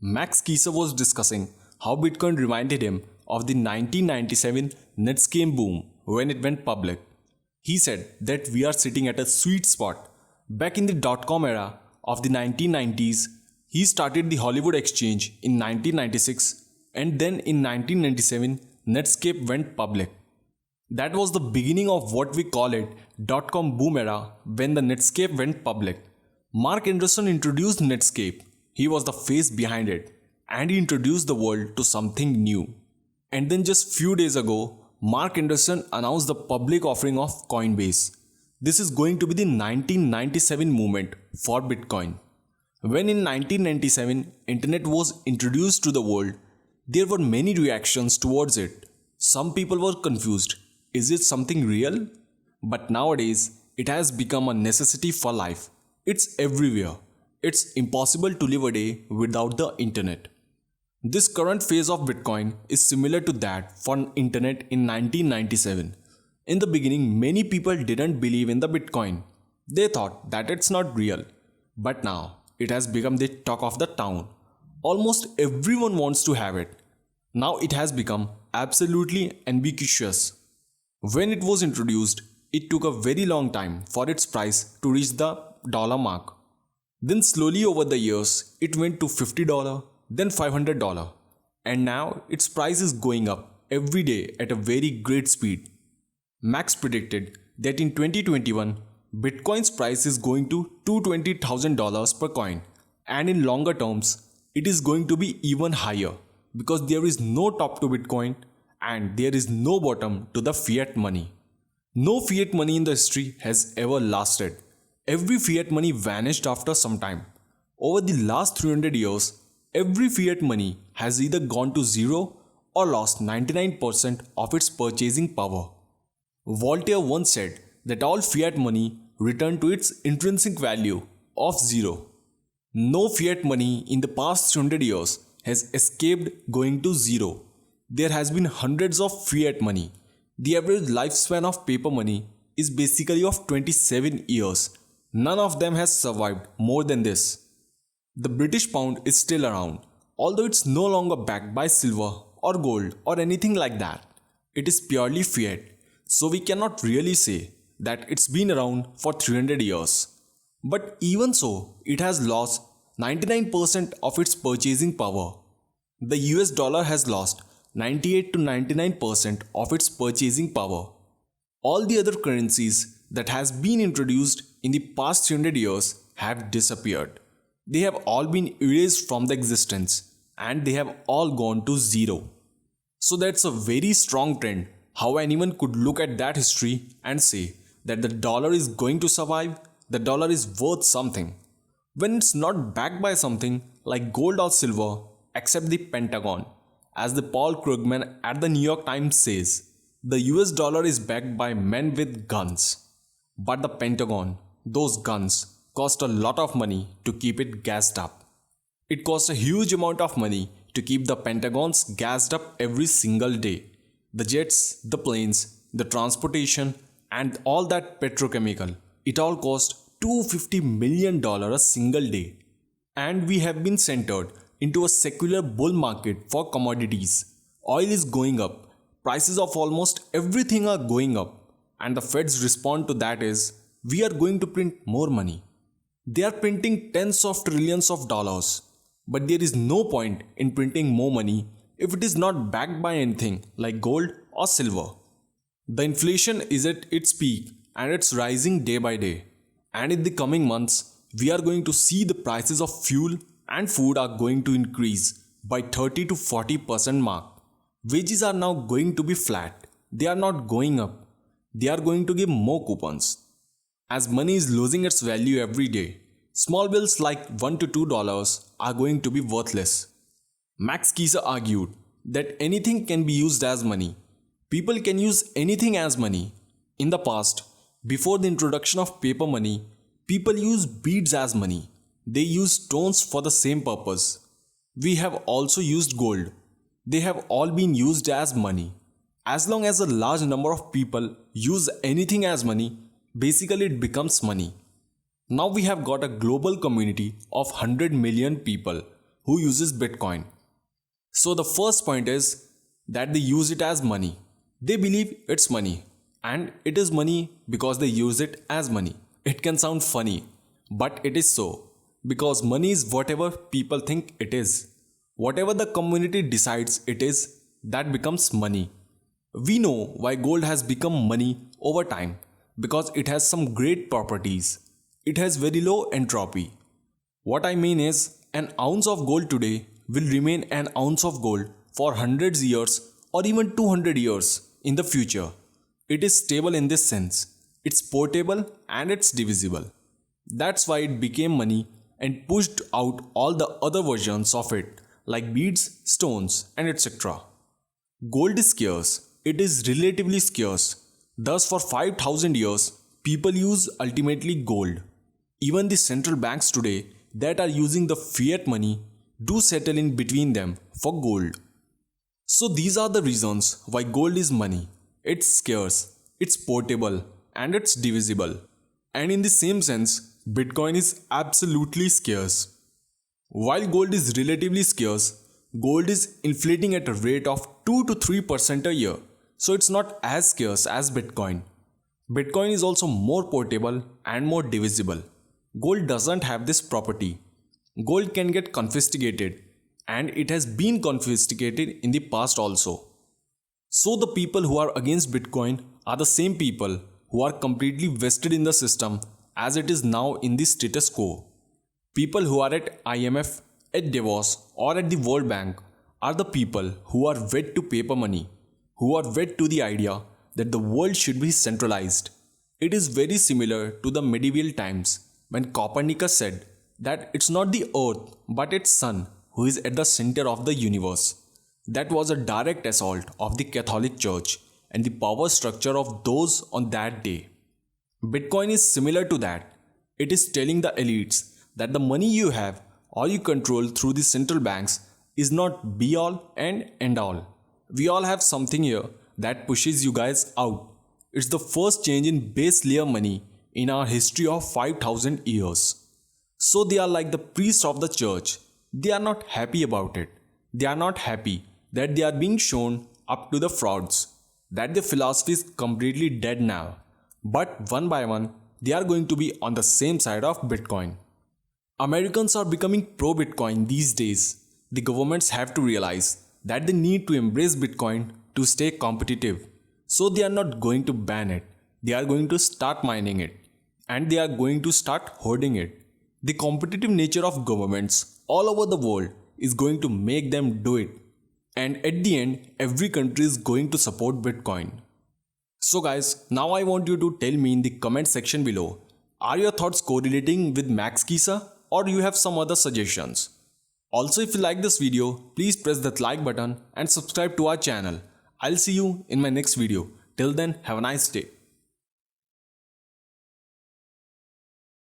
Max Keiser was discussing how Bitcoin reminded him of the 1997 Netscape boom when it went public. He said that we are sitting at a sweet spot. Back in the dot-com era of the 1990s, he started the Hollywood Exchange in 1996, and then in 1997, Netscape went public. That was the beginning of what we call it dot-com boom era when the Netscape went public. Mark Anderson introduced Netscape. He was the face behind it, and he introduced the world to something new. And then just few days ago, Mark Anderson announced the public offering of Coinbase. This is going to be the 1997 movement for Bitcoin. When in 1997 internet was introduced to the world, there were many reactions towards it. Some people were confused. Is it something real? But nowadays, it has become a necessity for life. It's everywhere. It's impossible to live a day without the internet. This current phase of Bitcoin is similar to that for internet in 1997. In the beginning, many people didn't believe in the Bitcoin. They thought that it's not real. But now, it has become the talk of the town. Almost everyone wants to have it. Now it has become absolutely ubiquitous. When it was introduced, it took a very long time for its price to reach the dollar mark. Then slowly over the years, it went to $50, then $500, and now its price is going up every day at a very great speed. Max predicted that in 2021, Bitcoin's price is going to $220,000 per coin, and in longer terms, it is going to be even higher because there is no top to Bitcoin and there is no bottom to the fiat money. No fiat money in the history has ever lasted. Every fiat money vanished after some time. Over the last 300 years, every fiat money has either gone to zero or lost 99% of its purchasing power. Voltaire once said that all fiat money returned to its intrinsic value of zero. No fiat money in the past 300 years has escaped going to zero. There has been hundreds of fiat money. The average lifespan of paper money is basically of 27 years. None of them has survived more than this. The British pound is still around, although it's no longer backed by silver or gold or anything like that. It is purely fiat, so we cannot really say that it's been around for 300 years. But even so, it has lost 99% of its purchasing power. The US dollar has lost 98 to 99% of its purchasing power. All the other currencies that has been introduced in the past 300 years have disappeared. They have all been erased from the existence and they have all gone to zero. So that's a very strong trend how anyone could look at that history and say that the dollar is going to survive, the dollar is worth something. When it's not backed by something like gold or silver except the Pentagon. As the Paul Krugman at the New York Times says, the US dollar is backed by men with guns. But the Pentagon, those guns, cost a lot of money to keep it gassed up. It costs a huge amount of money to keep the Pentagons gassed up every single day. The jets, the planes, the transportation, and all that petrochemical. It all costs $250 million a single day. And we have been centered into a secular bull market for commodities. Oil is going up. Prices of almost everything are going up. And the Fed's response to that is, we are going to print more money. They are printing tens of trillions of dollars. But there is no point in printing more money if it is not backed by anything like gold or silver. The inflation is at its peak and it's rising day by day. And in the coming months, we are going to see the prices of fuel and food are going to increase by 30 to 40% mark. Wages are now going to be flat. They are not going up. They are going to give more coupons. As money is losing its value every day, small bills like $1 to $2 are going to be worthless. Max Keiser argued that anything can be used as money. People can use anything as money. In the past, before the introduction of paper money, people used beads as money. They used stones for the same purpose. We have also used gold. They have all been used as money. As long as a large number of people use anything as money, basically it becomes money. Now we have got a global community of 100 million people who uses Bitcoin. So the first point is that they use it as money. They believe it's money, and it is money because they use it as money. It can sound funny, but it is so. Because money is whatever people think it is. Whatever the community decides it is, that becomes money. We know why gold has become money over time because it has some great properties. It has very low entropy. What I mean is, an ounce of gold today will remain an ounce of gold for hundreds years or even 200 years in the future. It is stable in this sense. It's portable and it's divisible. That's why it became money and pushed out all the other versions of it like beads, stones, and etc. Gold is scarce. It is relatively scarce. Thus, for 5,000 years, people use ultimately gold. Even the central banks today that are using the fiat money do settle in between them for gold. So these are the reasons why gold is money. It's scarce, it's portable, and it's divisible. And in the same sense, Bitcoin is absolutely scarce. While gold is relatively scarce, gold is inflating at a rate of 2 to 3% a year. So it's not as scarce as Bitcoin. Bitcoin is also more portable and more divisible. Gold doesn't have this property. Gold can get confiscated, and it has been confiscated in the past also. So the people who are against Bitcoin are the same people who are completely vested in the system as it is now in the status quo. People who are at IMF, at Davos, or at the World Bank are the people who are wed to paper money, who are wed to the idea that the world should be centralized. It is very similar to the medieval times when Copernicus said that it's not the earth but its sun who is at the center of the universe. That was a direct assault of the Catholic Church and the power structure of those on that day. Bitcoin is similar to that. It is telling the elites that the money you have or you control through the central banks is not be all and end all. We all have something here that pushes you guys out. It's the first change in base layer money in our history of 5,000 years. So they are like the priests of the church. They are not happy about it. They are not happy that they are being shown up to the frauds, that the philosophy is completely dead now. But one by one, they are going to be on the same side of Bitcoin. Americans are becoming pro-Bitcoin these days. The governments have to realize that they need to embrace Bitcoin to stay competitive. So they are not going to ban it. They are going to start mining it. And they are going to start hoarding it. The competitive nature of governments all over the world is going to make them do it. And at the end, every country is going to support Bitcoin. So guys, now I want you to tell me in the comment section below, are your thoughts correlating with Max Keiser or you have some other suggestions? Also, if you like this video, please press that like button and subscribe to our channel. I'll see you in my next video. Till then, have a nice day.